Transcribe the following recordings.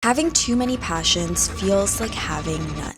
Having too many passions feels like having none.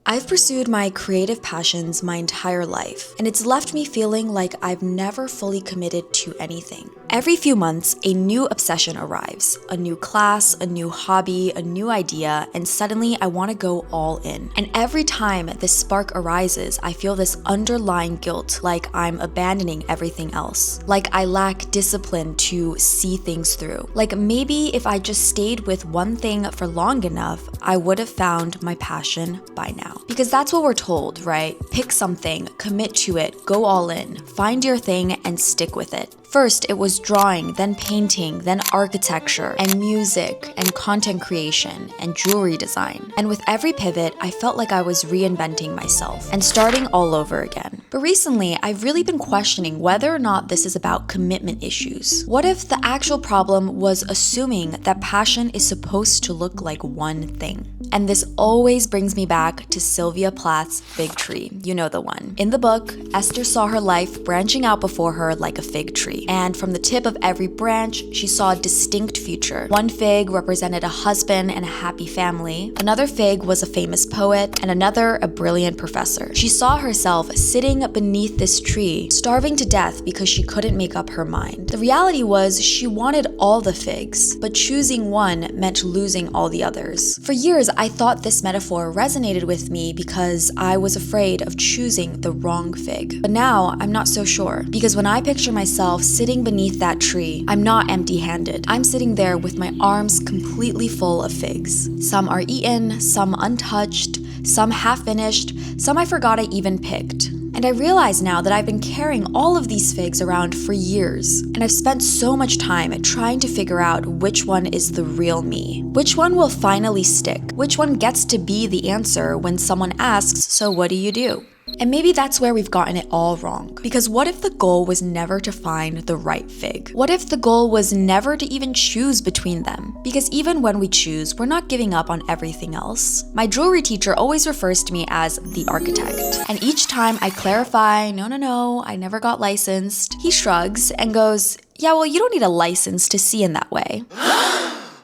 I've pursued my creative passions my entire life, and it's left me feeling like I've never fully committed to anything. Every few months, a new obsession arrives, a new class, a new hobby, a new idea, and suddenly I want to go all in. And every time this spark arises, I feel this underlying guilt, like I'm abandoning everything else, like I lack discipline to see things through. Like maybe if I just stayed with one thing for long enough, I would have found my passion by now. Because that's what we're told, right? Pick something, commit to it, go all in, find your thing, and stick with it. First, it was drawing, then painting, then architecture, and music, and content creation, and jewelry design. And with every pivot, I felt like I was reinventing myself and starting all over again. But recently, I've really been questioning whether or not this is about commitment issues. What if the actual problem was assuming that passion is supposed to look like one thing? And this always brings me back to Sylvia Plath's Fig Tree. You know the one. In the book, Esther saw her life branching out before her like a fig tree. And from the tip of every branch, she saw a distinct future. One fig represented a husband and a happy family. Another fig was a famous poet, and another a brilliant professor. She saw herself sitting beneath this tree, starving to death because she couldn't make up her mind. The reality was she wanted all the figs, but choosing one meant losing all the others. For years, I thought this metaphor resonated with me because I was afraid of choosing the wrong fig. But now, I'm not so sure, because when I picture myself sitting beneath that tree, I'm not empty-handed. I'm sitting there with my arms completely full of figs. Some are eaten, some untouched, some half-finished, some I forgot I even picked. And I realize now that I've been carrying all of these figs around for years, and I've spent so much time trying to figure out which one is the real me. Which one will finally stick? Which one gets to be the answer when someone asks, "So what do you do?" And maybe that's where we've gotten it all wrong. Because what if the goal was never to find the right fig? What if the goal was never to even choose between them? Because even when we choose, we're not giving up on everything else. My jewelry teacher always refers to me as the architect. And each time I clarify, no, I never got licensed, he shrugs and goes, "Yeah, well, you don't need a license to see in that way."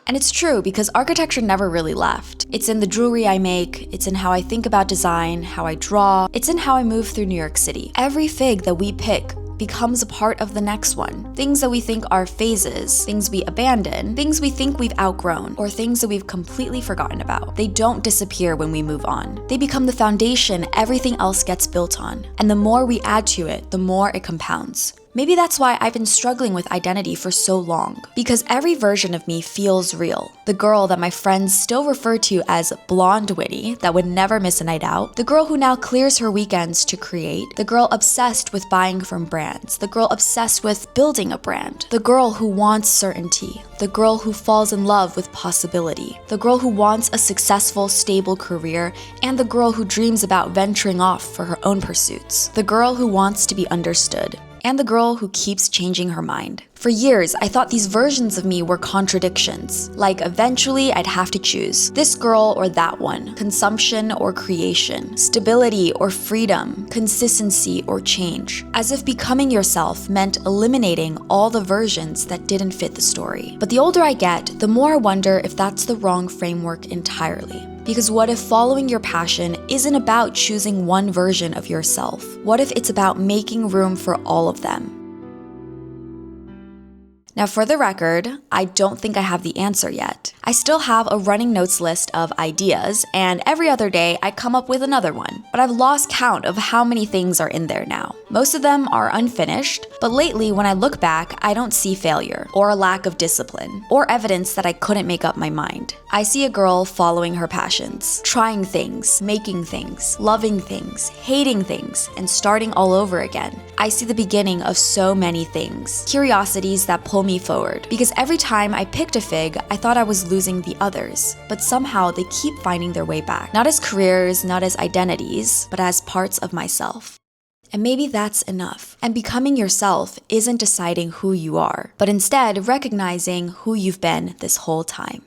And it's true, because architecture never really left. It's in the jewelry I make, it's in how I think about design, how I draw, it's in how I move through New York City. Every fig that we pick becomes a part of the next one. Things that we think are phases, things we abandon, things we think we've outgrown, or things that we've completely forgotten about. They don't disappear when we move on. They become the foundation everything else gets built on. And the more we add to it, the more it compounds. Maybe that's why I've been struggling with identity for so long, because every version of me feels real. The girl that my friends still refer to as Blonde Winnie, that would never miss a night out, the girl who now clears her weekends to create, the girl obsessed with buying from brands, the girl obsessed with building a brand, the girl who wants certainty, the girl who falls in love with possibility, the girl who wants a successful, stable career, and the girl who dreams about venturing off for her own pursuits, the girl who wants to be understood, and the girl who keeps changing her mind. For years, I thought these versions of me were contradictions. Like eventually I'd have to choose this girl or that one, consumption or creation, stability or freedom, consistency or change. As if becoming yourself meant eliminating all the versions that didn't fit the story. But the older I get, the more I wonder if that's the wrong framework entirely. Because what if following your passion isn't about choosing one version of yourself? What if it's about making room for all of them? Now, for the record, I don't think I have the answer yet. I still have a running notes list of ideas, and every other day I come up with another one. But I've lost count of how many things are in there now. Most of them are unfinished, but lately when I look back, I don't see failure, or a lack of discipline, or evidence that I couldn't make up my mind. I see a girl following her passions, trying things, making things, loving things, hating things, and starting all over again. I see the beginning of so many things, curiosities that pull me forward. Because every time I picked a fig, I thought I was losing the others, but somehow they keep finding their way back. Not as careers, not as identities, but as parts of myself. And maybe that's enough. And becoming yourself isn't deciding who you are, but instead recognizing who you've been this whole time.